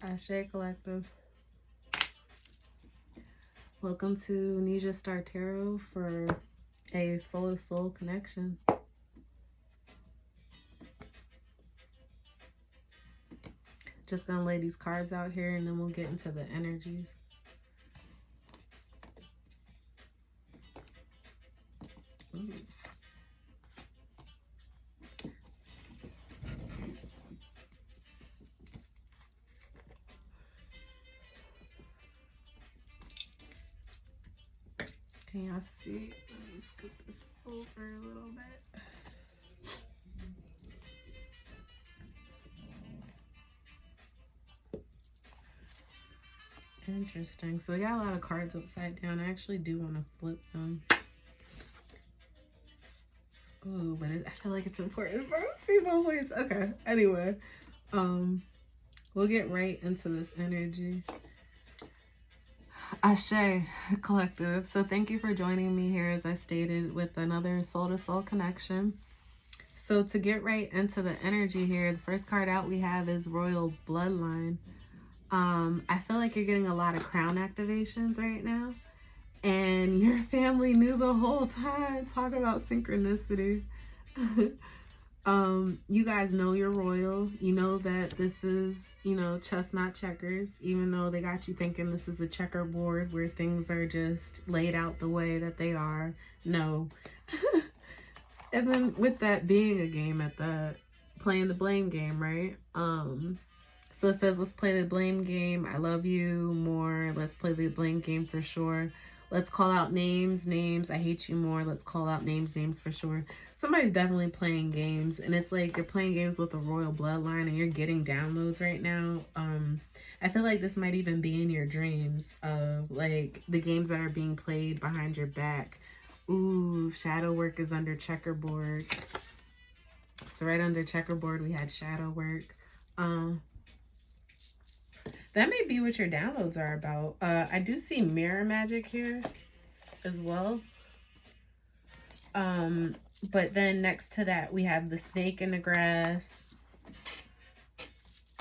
Ashe Collective. Welcome to Nesia Star Tarot for a soul to soul connection. Just gonna lay these cards out here and then we'll get into the energies. Ooh. Can y'all see? Let me scoot this over a little bit. Interesting. So we got a lot of cards upside down. I actually do want to flip them. Ooh, but I feel like it's important for us to see both ways. Okay. Anyway, we'll get right into this energy. Ashe Collective. So thank you for joining me here, as I stated, with another soul to soul connection. So to get right into the energy here, the first card out we have is Royal Bloodline. I feel like you're getting a lot of crown activations right now, and your family knew the whole time. Talk about synchronicity. You guys know you're royal. You know that this is, chess not checkers, even though they got you thinking this is a checkerboard where things are just laid out the way that they are. No. And then with that being a game at that, playing the blame game, right? So it says, let's play the blame game. I love you more. Let's play the blame game for sure. Let's call out names. I hate you more. Let's call out names for sure. Somebody's definitely playing games, and it's like you're playing games with a royal bloodline and you're getting downloads right now. I feel like this might even be in your dreams of like the games that are being played behind your back. Ooh, shadow work is under checkerboard. So right under checkerboard, we had shadow work. That may be what your downloads are about. I do see mirror magic here as well. But then next to that, we have the snake in the grass.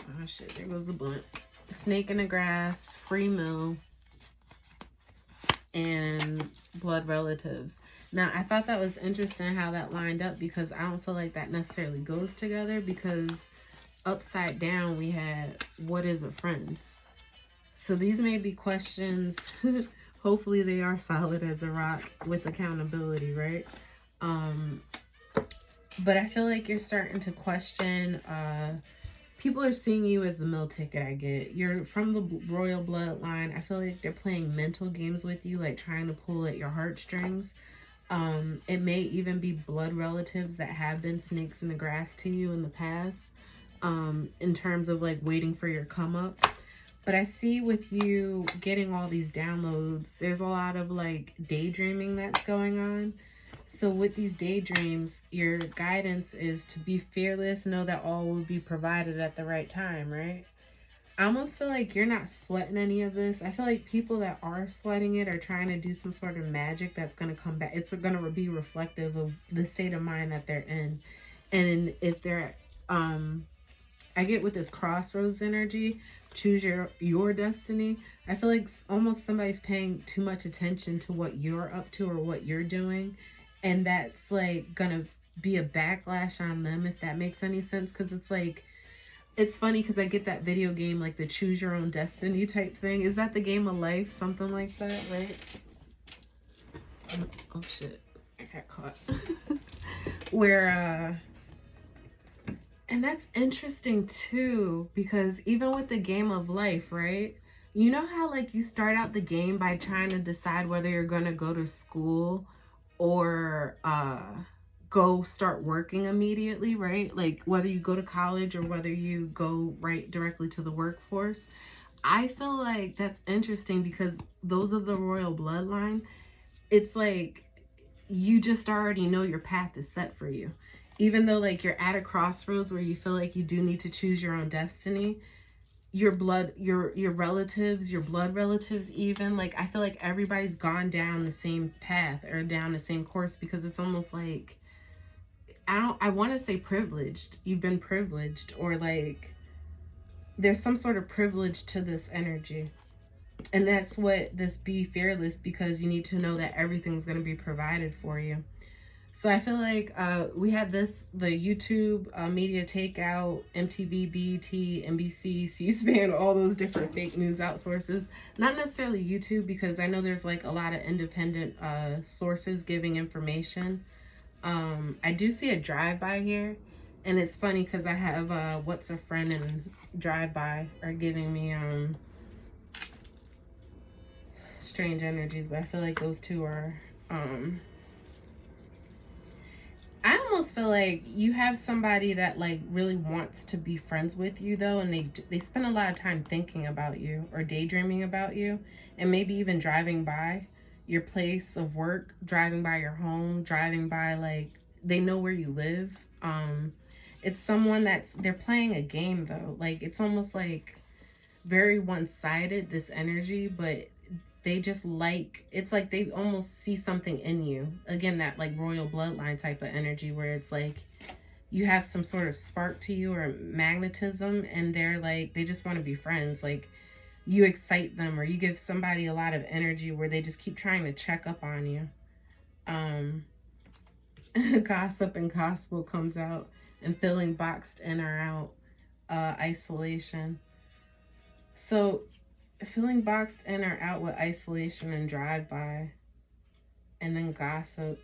Oh shit, there goes the blunt. Snake in the grass, free mill, and blood relatives. Now, I thought that was interesting how that lined up, because I don't feel like that necessarily goes together, because upside down we had, what is a friend? So these may be questions. Hopefully they are solid as a rock with accountability, right? But I feel like you're starting to question, people are seeing you as the meal ticket. I get you're from the royal bloodline. I feel like they're playing mental games with you, like trying to pull at your heartstrings. It may even be blood relatives that have been snakes in the grass to you in the past, in terms of like waiting for your come up. But I see with you getting all these downloads, there's a lot of like daydreaming that's going on. So with these daydreams, your guidance is to be fearless, know that all will be provided at the right time, right? I almost feel like you're not sweating any of this. I feel like people that are sweating it are trying to do some sort of magic that's going to come back. It's going to be reflective of the state of mind that they're in. And if they're, I get with this crossroads energy, choose your destiny. I feel like almost somebody's paying too much attention to what you're up to or what you're doing. And that's like going to be a backlash on them, if that makes any sense. Because it's like, it's funny because I get that video game, like the choose your own destiny type thing. Is that the game of life? Something like that, right? Oh shit, I got caught. Where, and that's interesting too, because even with the game of life, right? You know how like you start out the game by trying to decide whether you're going to go to school or go start working immediately, right? Like whether you go to college or whether you go right directly to the workforce. I feel like that's interesting because those of the royal bloodline, it's like you just already know your path is set for you. Even though like you're at a crossroads where you feel like you do need to choose your own destiny, your blood relatives, your blood relatives, even like I feel like everybody's gone down the same path or down the same course, because it's almost like I want to say privileged. You've been privileged, or like there's some sort of privilege to this energy. And that's what this be fearless, because you need to know that everything's going to be provided for you. So I feel like we had the YouTube, media takeout, MTV, BET, NBC, C-SPAN, all those different fake news outsources. Not necessarily YouTube, because I know there's like a lot of independent sources giving information. I do see a drive-by here, and it's funny because I have What's a Friend and Drive-by are giving me strange energies, but I feel like those two are I almost feel like you have somebody that like really wants to be friends with you though, and they spend a lot of time thinking about you or daydreaming about you, and maybe even driving by your place of work, driving by your home, driving by, like, they know where you live. It's someone they're playing a game though. Like, it's almost like very one-sided, this energy, but they just like, it's like they almost see something in you. Again, that like royal bloodline type of energy where it's like you have some sort of spark to you or magnetism, and they're like, they just want to be friends. Like, you excite them, or you give somebody a lot of energy where they just keep trying to check up on you. Gossip and gospel comes out, and feeling boxed in or out, isolation. So feeling boxed in or out with isolation and drive-by, and then gossip.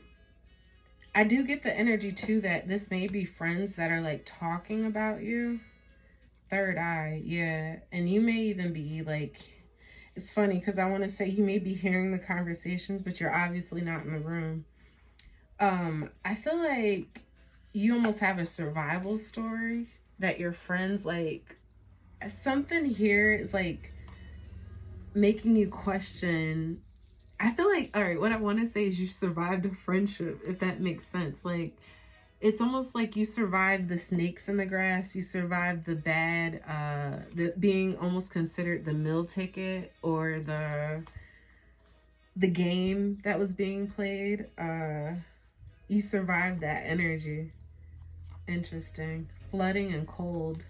I do get the energy too that this may be friends that are like talking about you. Third eye, yeah. And you may even be like, it's funny because I want to say you may be hearing the conversations, but you're obviously not in the room. I feel like you almost have a survival story that your friends, like, something here is like making you question. I feel like, all right, what I want to say is you survived a friendship, if that makes sense. Like, it's almost like you survived the snakes in the grass, you survived the bad, the being almost considered the meal ticket, or the game that was being played. You survived that energy. Interesting. Flooding and cold.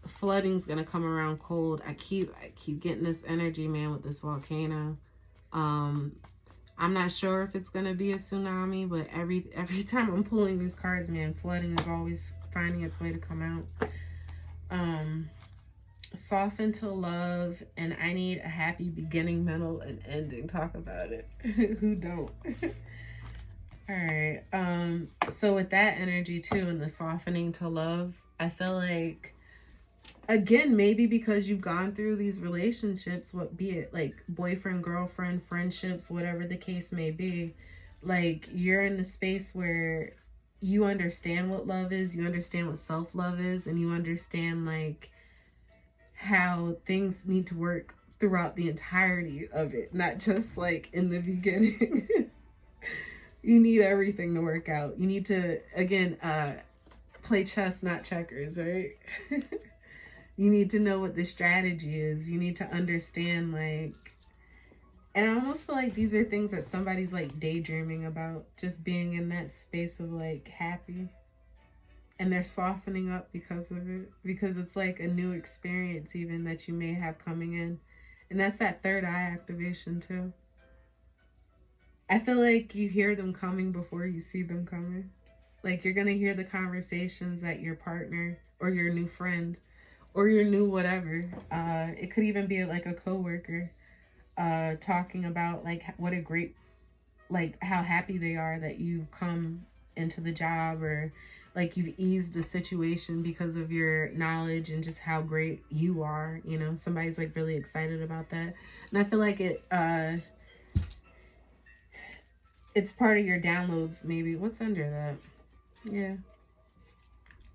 Flooding's gonna come around cold. I keep getting this energy, man, with this volcano. I'm not sure if it's gonna be a tsunami, but every time I'm pulling these cards, man, flooding is always finding its way to come out. Soften to love, and I need a happy beginning, middle, and ending. Talk about it. Who don't? All right. So with that energy too, and the softening to love, I feel like, again, maybe because you've gone through these relationships, what be it, like boyfriend, girlfriend, friendships, whatever the case may be, like, you're in the space where you understand what love is, you understand what self-love is, and you understand like how things need to work throughout the entirety of it, not just like in the beginning. You need everything to work out. You need to, again, play chess, not checkers, right? You need to know what the strategy is. You need to understand, like, and I almost feel like these are things that somebody's like daydreaming about, just being in that space of like happy. And they're softening up because of it, because it's like a new experience even that you may have coming in. And that's that third eye activation too. I feel like you hear them coming before you see them coming. Like, you're going to hear the conversations that your partner or your new friend or your new whatever, it could even be like a coworker, talking about like what a great, like how happy they are that you've come into the job, or like you've eased the situation because of your knowledge and just how great you are. You know, somebody's like really excited about that. And I feel like it's part of your downloads, maybe. What's under that? Yeah.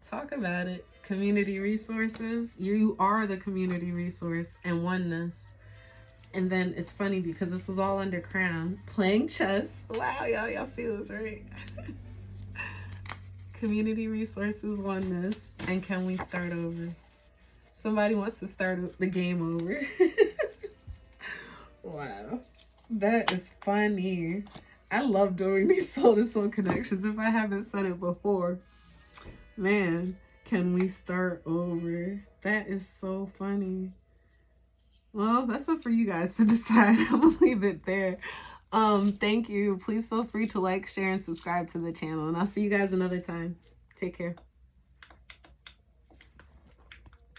Talk about it. Community resources. You are the community resource, and oneness. And then it's funny because this was all under crown. Playing chess. Wow, y'all see this, right? Community resources, oneness, and can we start over? Somebody wants to start the game over. Wow. That is funny. I love doing these soul to soul connections if I haven't said it before. Man, Can we start over? That is so funny. Well, that's up for you guys to decide. I'm gonna leave it there. Thank you. Please feel free to like, share, and subscribe to the channel. And I'll see you guys another time. Take care.